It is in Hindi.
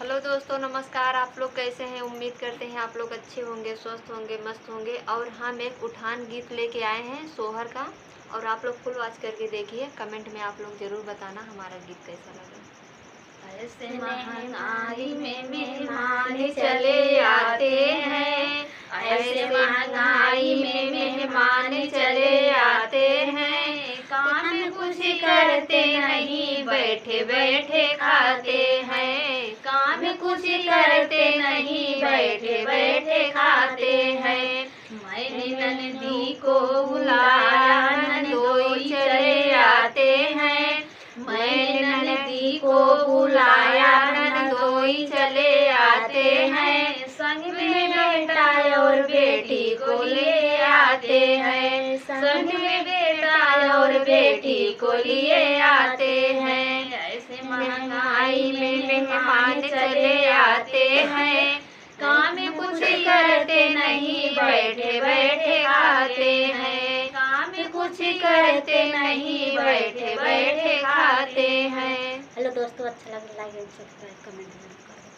हेलो दोस्तों, नमस्कार। आप लोग कैसे हैं? उम्मीद करते हैं आप लोग अच्छे होंगे, स्वस्थ होंगे, मस्त होंगे। और हम एक उठान गीत लेके आए हैं सोहर का, और आप लोग फुल वॉच करके देखिए। कमेंट में आप लोग ज़रूर बताना हमारा गीत कैसा लगा। ऐसे महंगाई में मेहमान चले आते हैं, ऐसे महंगाई में मेहमान चले आते हैं। काम कुछ करते नहीं, बैठे बैठे खाते हैं। काम कुछ करते नहीं, बैठे बैठे खाते हैं। मैंने ननदी को बुलाया, ननदोई चले आते हैं। मैंने ननदी को बुलाया, ननदोई चले आते हैं। संग में बेटा और बेटी को ले आते हैं। संग में बेटा और बेटी को लिए आते हैं। ऐसे महंगाई में मेहमान चले आते हैं। काम कुछ करते नहीं, बैठे बैठे खाते हैं। काम कुछ करते नहीं, बैठे बैठे खाते हैं। हेलो दोस्तों, अच्छा लगे लाइक एंड सब्सक्राइब कमेंट जरूर करो।